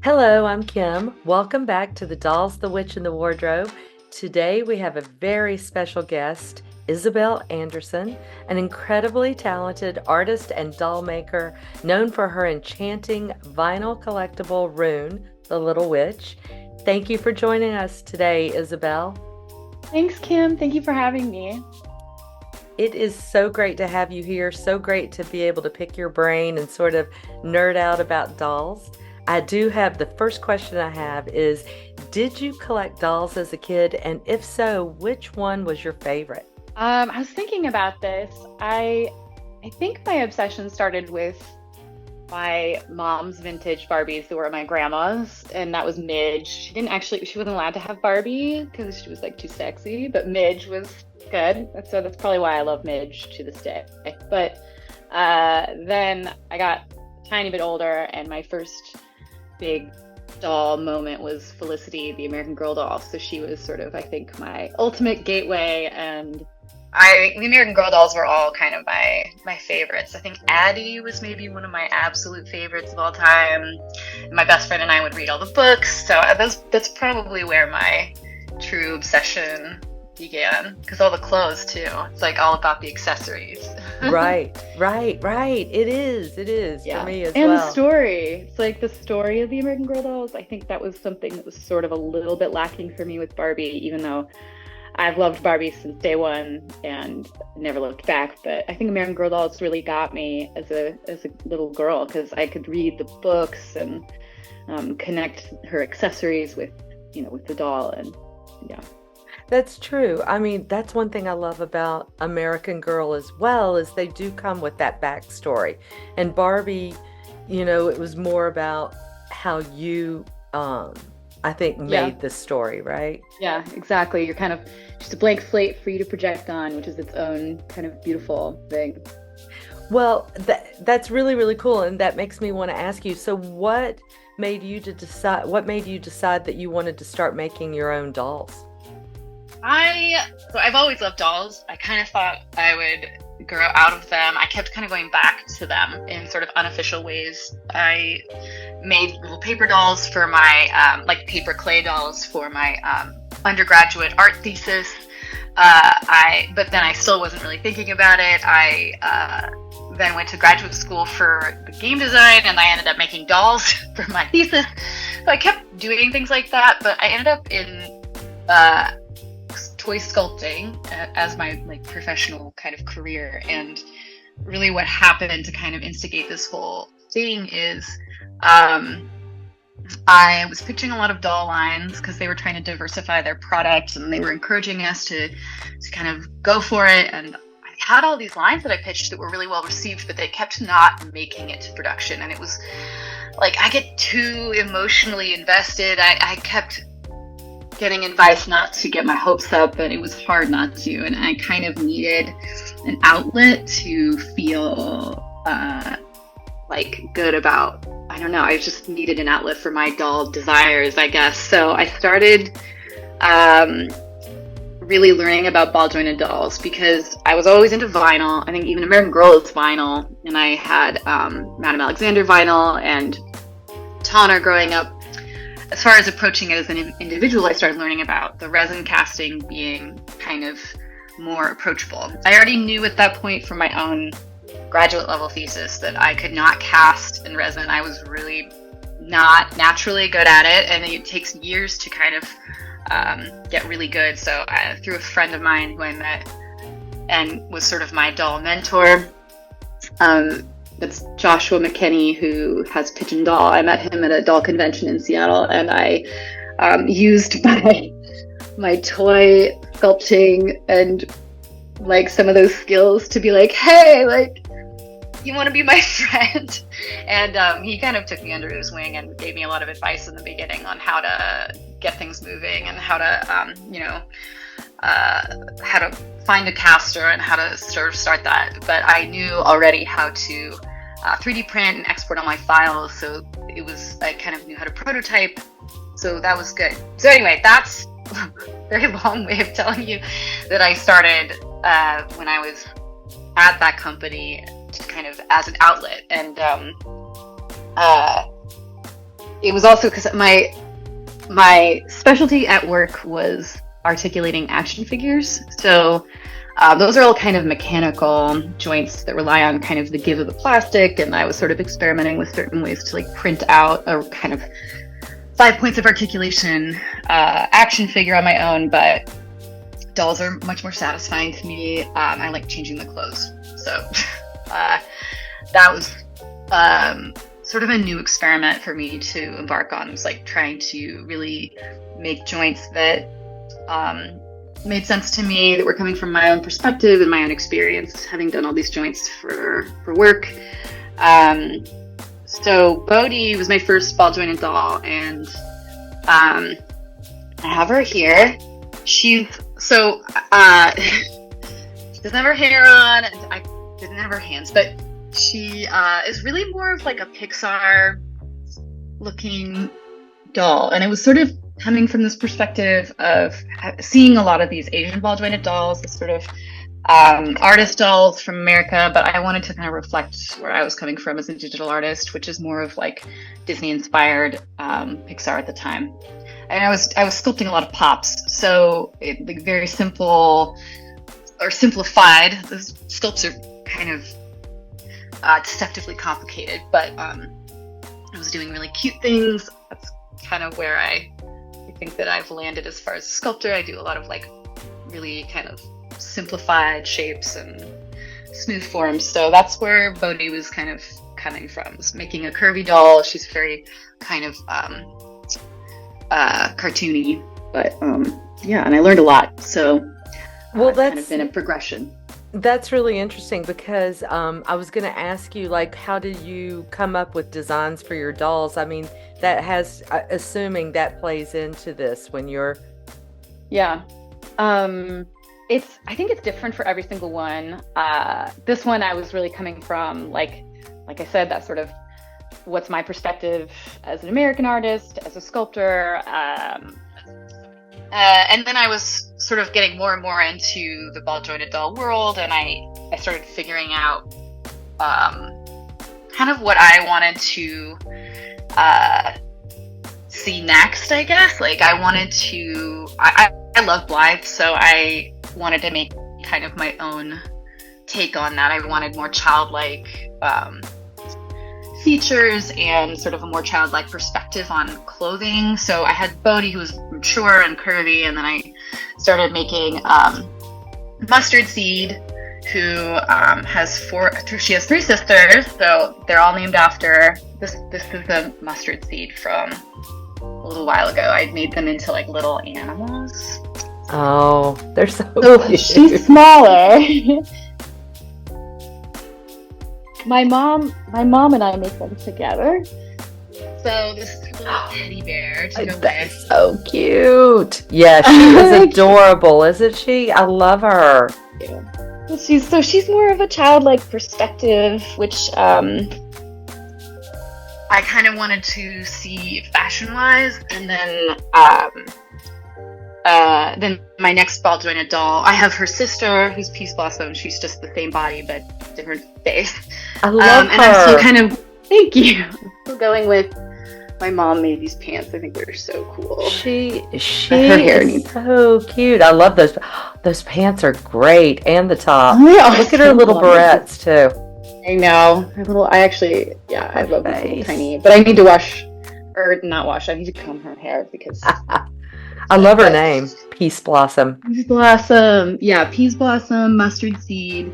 Hello, I'm Kim. Welcome back to The Dolls, the Witch, and the Wardrobe. Today we have a very special guest, Isabel Anderson, an incredibly talented artist and doll maker known for her enchanting vinyl collectible Rune, the Little Witch. Thank you for joining us today, Isabel. Thanks, Kim. Thank you for having me. It is so great to have you here, so great to be able to pick your brain and sort of nerd out about dolls. I do have the first question I have is, did you collect dolls as a kid? And if so, which one was your favorite? I was thinking about this. I think my obsession started with my mom's vintage Barbies that were my grandma's, and that was Midge. She wasn't allowed to have Barbie because she was like too sexy, but Midge was good. So that's probably why I love Midge to this day. But then I got a tiny bit older, and my first big doll moment was Felicity, the American Girl doll. So she was sort of, I think, my ultimate gateway. And the American Girl dolls were all kind of my favorites. I think Addie was maybe one of my absolute favorites of all time. My best friend and I would read all the books. So that's probably where my true obsession began, because all the clothes too. It's like all about the accessories. Right. It is for Yeah. me as And the well. story. It's like the story of the American Girl dolls. I think that was something that was sort of a little bit lacking for me with Barbie, even though I've loved Barbie since day one and never looked back. But I think American Girl dolls really got me as a little girl, because I could read the books and connect her accessories with, with the doll. And yeah. That's true. I mean, that's one thing I love about American Girl as well, is they do come with that backstory. And Barbie, it was more about how you, I think, Yeah. made the story, right? Yeah, exactly. You're kind of just a blank slate for you to project on, which is its own kind of beautiful thing. Well, that's really, really cool, and that makes me want to ask you, so what made you decide that you wanted to start making your own dolls? I've always loved dolls. I kind of thought I would grow out of them. I kept kind of going back to them in sort of unofficial ways. I made little paper dolls for my, like paper clay dolls for my undergraduate art thesis. But then I still wasn't really thinking about it. I then went to graduate school for the game design, and I ended up making dolls for my thesis. So I kept doing things like that, but I ended up in toy sculpting as my like professional kind of career. And really what happened to kind of instigate this whole thing is I was pitching a lot of doll lines because they were trying to diversify their product, and they were encouraging us to kind of go for it. And I had all these lines that I pitched that were really well received, but they kept not making it to production. And it was like, I get too emotionally invested. I kept getting advice not to get my hopes up, but it was hard not to. And I kind of needed an outlet to feel like good about, I don't know, I just needed an outlet for my doll desires, I guess. So I started really learning about ball jointed dolls, because I was always into vinyl. I think even American Girl is vinyl, and I had Madame Alexander vinyl and Tonner growing up. As far as approaching it as an individual, I started learning about the resin casting being kind of more approachable. I already knew at that point from my own graduate level thesis that I could not cast in resin. I was really not naturally good at it, and it takes years to kind of get really good. So through a friend of mine who I met and was sort of my doll mentor, that's Joshua McKinney, who has Pigeon Doll. I met him at a doll convention in Seattle, and I used my toy sculpting and like some of those skills to be like, hey, like, you want to be my friend? And he kind of took me under his wing and gave me a lot of advice in the beginning on how to get things moving and how to, how to find a caster and how to sort of start that. But I knew already how to 3D print and export all my files, so I kind of knew how to prototype, so that was good. So anyway, that's a very long way of telling you that I started when I was at that company, just kind of as an outlet. And it was also because my specialty at work was articulating action figures. So those are all kind of mechanical joints that rely on kind of the give of the plastic, and I was sort of experimenting with certain ways to like print out a kind of 5 points of articulation action figure on my own, but dolls are much more satisfying to me. I like changing the clothes. So that was sort of a new experiment for me to embark on. It was like trying to really make joints that made sense to me, that were coming from my own perspective and my own experience, having done all these joints for work. So Bodhi was my first ball jointed doll, and I have her here. She's so she doesn't have her hair on, and I didn't have her hands, but she is really more of like a Pixar looking doll, and it was sort of coming from this perspective of seeing a lot of these Asian ball jointed dolls, this sort of artist dolls from America, but I wanted to kind of reflect where I was coming from as a digital artist, which is more of like Disney inspired Pixar at the time. And I was sculpting a lot of pops, so like very simple or simplified. The sculpts are kind of deceptively complicated, but I was doing really cute things. That's kind of where I think that I've landed as far as a sculptor. I do a lot of like really kind of simplified shapes and smooth forms. So that's where Bodhi was kind of coming from, was making a curvy doll. She's very kind of cartoony, but yeah, and I learned a lot. So well, that's kind of been a progression. That's really interesting because I was going to ask you, like, how did you come up with designs for your dolls? I mean, that has, assuming that plays into this when you're... Yeah. I think it's different for every single one. This one I was really coming from, like I said, that sort of what's my perspective as an American artist, as a sculptor. And then I was sort of getting more and more into the ball jointed doll world, and I started figuring out kind of what I wanted to see next, I guess. Like I wanted to, I love Blythe, so I wanted to make kind of my own take on that. I wanted more childlike features and sort of a more childlike perspective on clothing. So I had Bodhi, who was mature and curvy, and then I started making Mustard Seed, who she has 3 sisters, so they're all named after this is a Mustard Seed from a little while ago. I made them into like little animals. Oh, they're so cute. She's smaller. My mom and I make them together. So this is a little teddy bear to go with. That's so cute. Yeah, she is adorable, isn't she? I love her. Yeah. She's more of a childlike perspective, which I kind of wanted to see fashion-wise, and then my next ball jointed doll, I have her sister, who's Peace Blossom. She's just the same body but different face. I love her. And I'm still kind of, thank you. I'm still going with, my mom made these pants. I think they're so cool. She her hair is needs... so cute. I love those. Those pants are great, and the top. Yeah, look at her little barrettes too. I know. I love these little tiny. But I need to I need to comb her hair because. I love her name, Peace Blossom. Peace Blossom. Yeah, Peace Blossom, Mustard Seed,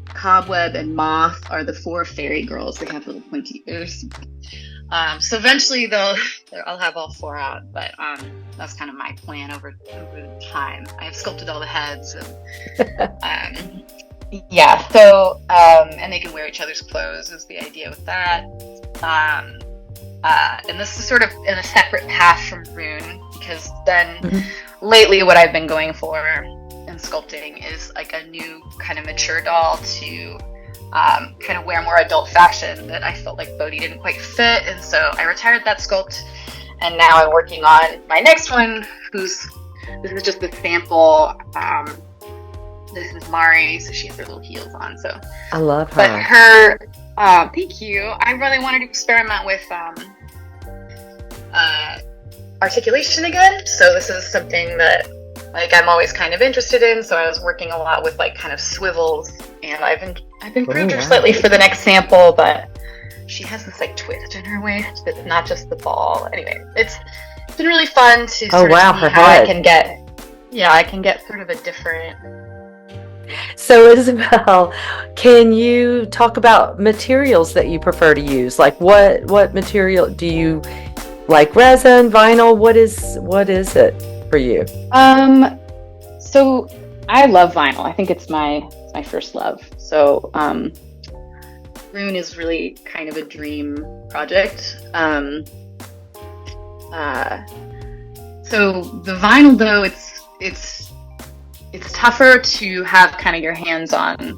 Cobweb, and Moth are the 4 fairy girls. They have little pointy ears. So eventually I'll have all 4 out, but that's kind of my plan over time. I have sculpted all the heads, and yeah. So and they can wear each other's clothes is the idea with that. And this is sort of in a separate path from Rune, because then lately what I've been going for in sculpting is like a new kind of mature doll to kind of wear more adult fashion that I felt like Bodhi didn't quite fit, and so I retired that sculpt, and now I'm working on my next one, this is just a sample. This is Mari, so she has her little heels on, so I love her. But her thank you. I really wanted to experiment with articulation again. So this is something that like I'm always kind of interested in. So I was working a lot with like kind of swivels, and I've improved her slightly for the next sample, but she has this like twist in her waist that's not just the ball. Anyway, it's been really fun to sort of see her how head. I can get sort of a different. So Isabel, can you talk about materials that you prefer to use? Like what material do you like? Resin, vinyl? What is it for you? So I love vinyl. I think it's my first love. So Rune is really kind of a dream project. So the vinyl though, it's tougher to have kind of your hands on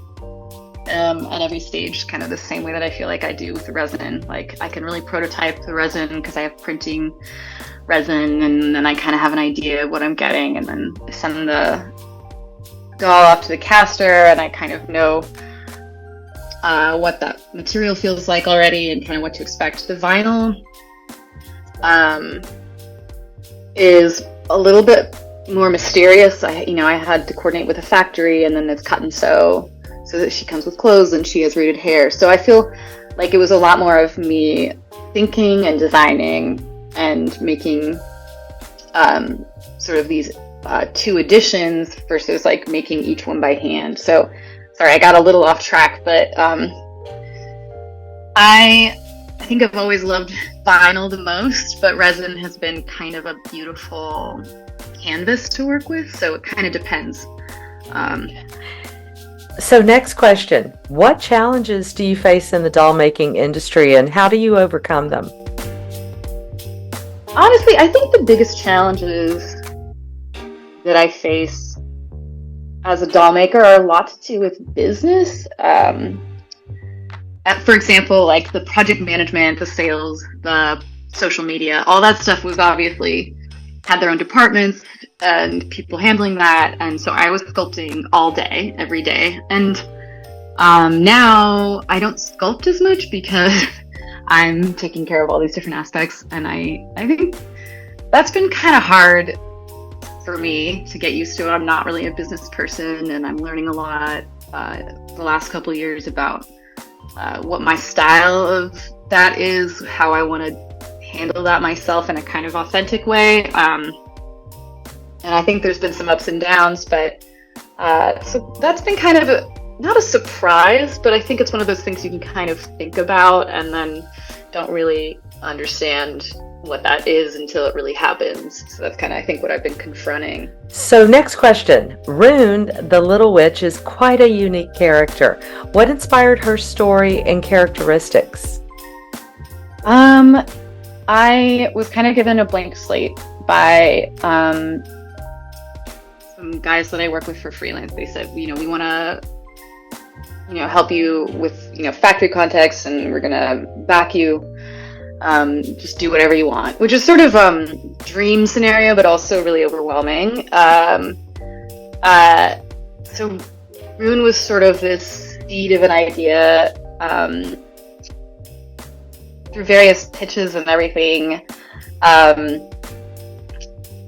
at every stage, kind of the same way that I feel like I do with the resin. Like I can really prototype the resin because I have printing resin, and then I kind of have an idea of what I'm getting, and then I send the doll off to the caster, and I kind of know what that material feels like already and kind of what to expect. The vinyl is a little bit more mysterious. I had to coordinate with a factory, and then it's cut and sew so that she comes with clothes and she has rooted hair. So I feel like it was a lot more of me thinking and designing and making sort of these two editions versus like making each one by hand. So sorry, I got a little off track, but I think I've always loved vinyl the most, but resin has been kind of a beautiful canvas to work with, so it kind of depends. So next question, what challenges do you face in the doll making industry, and how do you overcome them? Honestly, I think the biggest challenges that I face as a doll maker are a lot to do with business. For example, like the project management, the sales, the social media, all that stuff was obviously had their own departments and people handling that. And so I was sculpting all day, every day. And now I don't sculpt as much because I'm taking care of all these different aspects. And I think that's been kind of hard for me to get used to. I'm not really a business person, and I'm learning a lot the last couple of years about what my style of that is, how I want to handle that myself in a kind of authentic way. And I think there's been some ups and downs, but so that's been kind of not a surprise, but I think it's one of those things you can kind of think about and then don't really understand what that is until it really happens. So that's kind of, I think, what I've been confronting. So next question, Rune, the little witch, is quite a unique character. What inspired her story and characteristics? I was kind of given a blank slate by some guys that I work with for freelance. They said, we want to help you with factory context, and we're gonna back you. Just do whatever you want, which is sort of dream scenario, but also really overwhelming. So Rune was sort of this seed of an idea through various pitches and everything.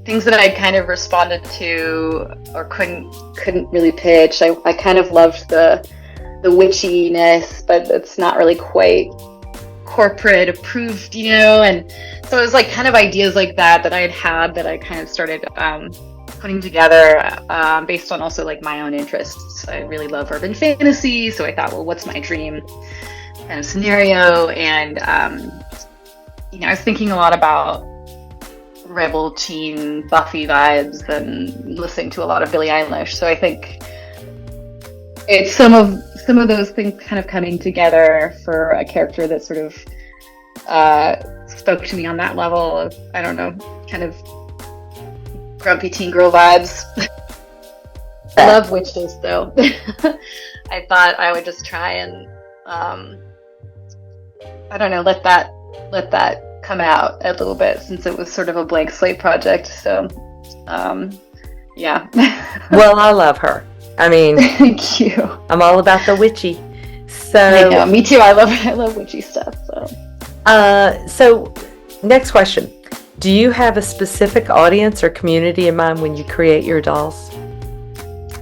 Things that I kind of responded to or couldn't really pitch. I kind of loved the witchiness, but it's not really quite corporate approved, and so it was like kind of ideas like that I had that I kind of started putting together based on also like my own interests. I really love urban fantasy, so I thought, well, what's my dream kind of scenario? And I was thinking a lot about rebel teen Buffy vibes and listening to a lot of Billie Eilish. So I think it's some of those things kind of coming together for a character that sort of spoke to me on that level of, I don't know, kind of grumpy teen girl vibes. I love witches, though. I thought I would just try and I don't know, let that come out a little bit, since it was sort of a blank slate project. So yeah. Well, I love her. I mean, thank you. I'm all about the witchy. So I know, me too. I love witchy stuff. So next question. Do you have a specific audience or community in mind when you create your dolls?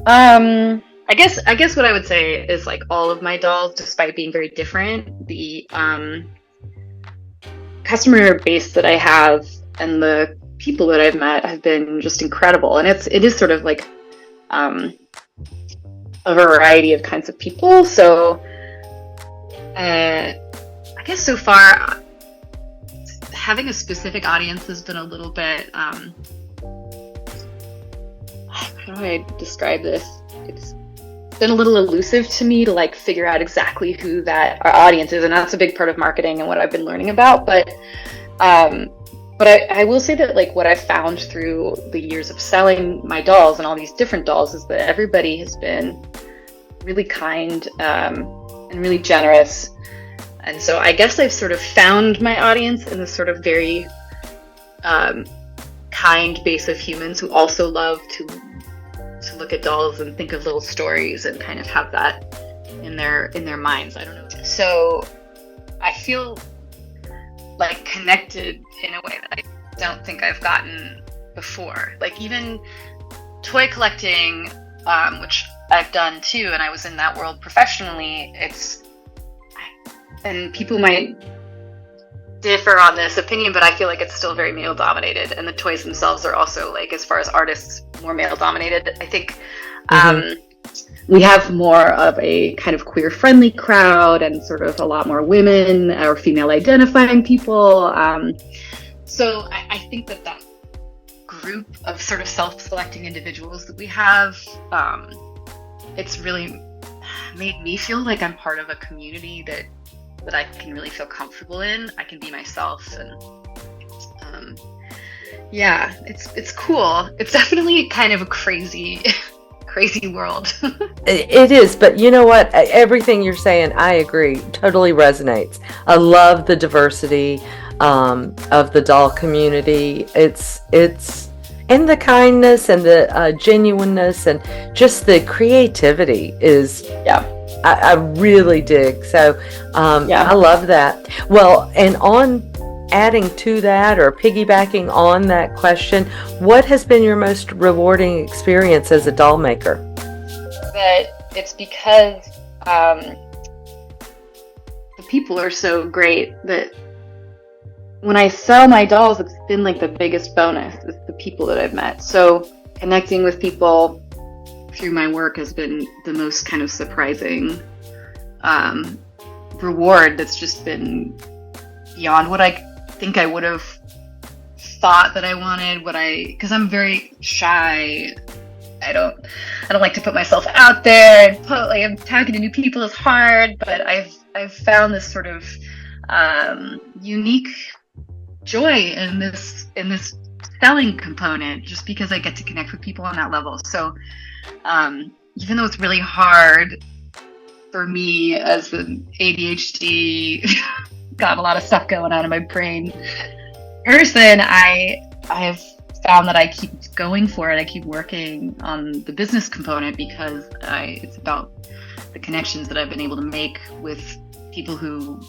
I guess what I would say is like all of my dolls, despite being very different, the customer base that I have and the people that I've met have been just incredible. And it is sort of like a variety of kinds of people. So I guess so far having a specific audience has been a little bit how do I describe this? It's been a little elusive to me to like figure out exactly who that our audience is, and that's a big part of marketing and what I've been learning about. But I will say that like what I found through the years of selling my dolls and all these different dolls is that everybody has been really kind and really generous. And so I guess I've sort of found my audience in this sort of very kind base of humans who also love to look at dolls and think of little stories and kind of have that in their minds. I don't know. So I feel like connected in a way that I don't think I've gotten before. Like even toy collecting, which I've done too, and I was in that world professionally. And people might differ on this opinion, but I feel like it's still very male dominated, and the toys themselves are also, like, as far as artists, more male dominated. I think we have more of a kind of queer friendly crowd and sort of a lot more women or female identifying people. So I think that group of sort of self-selecting individuals that we have, it's really made me feel like I'm part of a community that I can really feel comfortable in. I can be myself, and yeah, it's cool. It's definitely kind of a crazy world. It is, but you know what? Everything you're saying, I agree. Totally resonates. I love the diversity of the doll community. It's and the kindness and the genuineness and just the creativity is, yeah. I really dig. So I love that. Well, and on adding to that or piggybacking on that question, what has been your most rewarding experience as a doll maker? That it's because the people are so great that when I sell my dolls, it's been like the biggest bonus is the people that I've met. So connecting with people through my work has been the most kind of surprising reward that's just been beyond what I think I would have thought that I wanted. Because I'm very shy. I don't like to put myself out there, and I'm talking to new people is hard, but I've found this sort of unique joy in this selling component, just because I get to connect with people on that level. So even though it's really hard for me as an ADHD, got a lot of stuff going on in my brain person, I have found that I keep going for it. I keep working on the business component because it's about the connections that I've been able to make with people who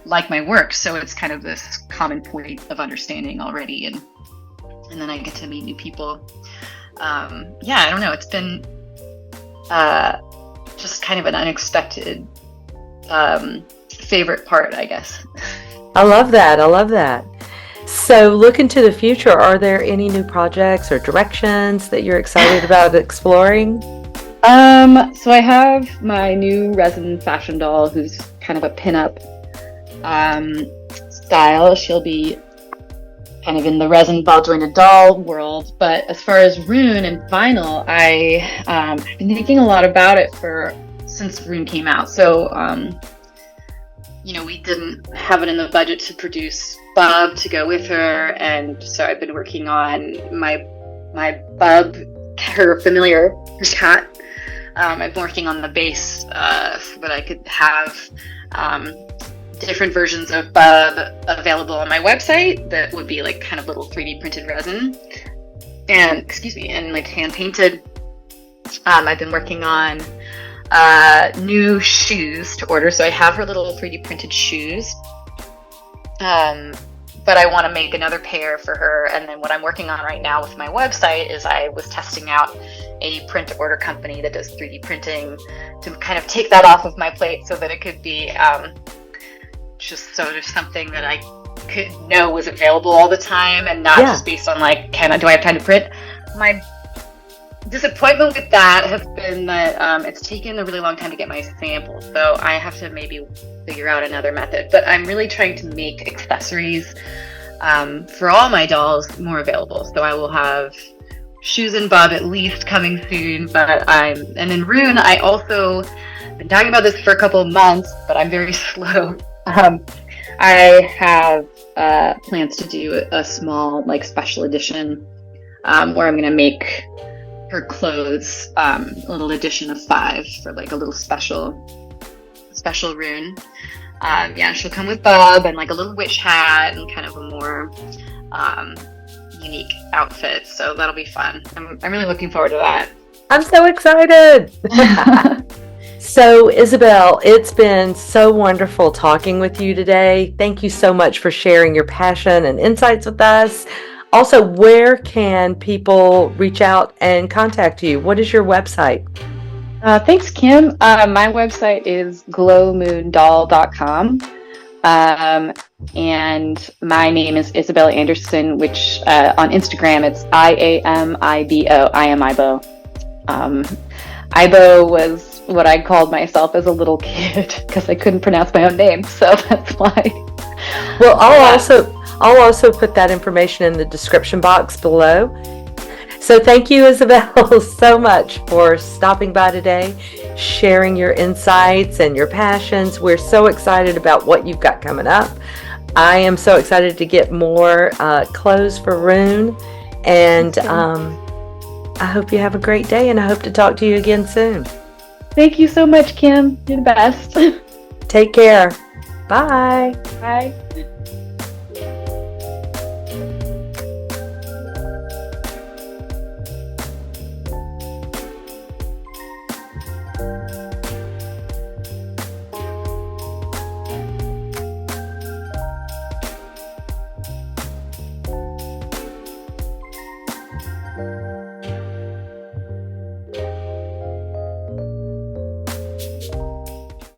like my work. So it's kind of this common point of understanding already, and then I get to meet new people. I don't know. It's been just kind of an unexpected favorite part, I guess. I love that. So looking to the future, are there any new projects or directions that you're excited about exploring? So I have my new resin fashion doll, who's kind of a pinup style. She'll be kind of in the resin ball jointed doll world. But as far as Rune and vinyl, I've been thinking a lot about it since Rune came out. So we didn't have it in the budget to produce Bub to go with her, and so I've been working on my Bub, her cat. I've been working on the base so that I could have different versions of Bub available on my website that would be like kind of little 3D printed resin and like hand painted. I've been working on new shoes to order, so I have her little 3D printed shoes, but I want to make another pair for her. And then what I'm working on right now with my website is I was testing out a print order company that does 3D printing to kind of take that off of my plate so that it could be just sort of something that I could know was available all the time and not just based on like, do I have time to print? My disappointment with that has been that it's taken a really long time to get my samples, so I have to maybe figure out another method. But I'm really trying to make accessories for all my dolls more available. So I will have shoes and bob at least coming soon. And then Rune, I also been talking about this for a couple of months, but I'm very slow. I have plans to do a small like special edition where I'm going to make her clothes, a little edition of 5 for like a little special Rune. She'll come with Bob and like a little witch hat and kind of a more unique outfit. So that'll be fun. I'm really looking forward to that. I'm so excited. So, Isabel, it's been so wonderful talking with you today. Thank you so much for sharing your passion and insights with us. Also, where can people reach out and contact you? What is your website? Thanks, Kim. My website is glowmoondoll.com. And my name is Isabel Anderson, which on Instagram it's IAMIBO. Ibo was what I called myself as a little kid because I couldn't pronounce my own name, so that's why. Well, I'll also put that information in the description box below. So thank you, Isabel, so much for stopping by today, sharing your insights and your passions. We're so excited about what you've got coming up. I am so excited to get more clothes for Rune, and I hope you have a great day, and I hope to talk to you again soon. Thank you so much, Kim. You're the best. Take care. Bye. Bye.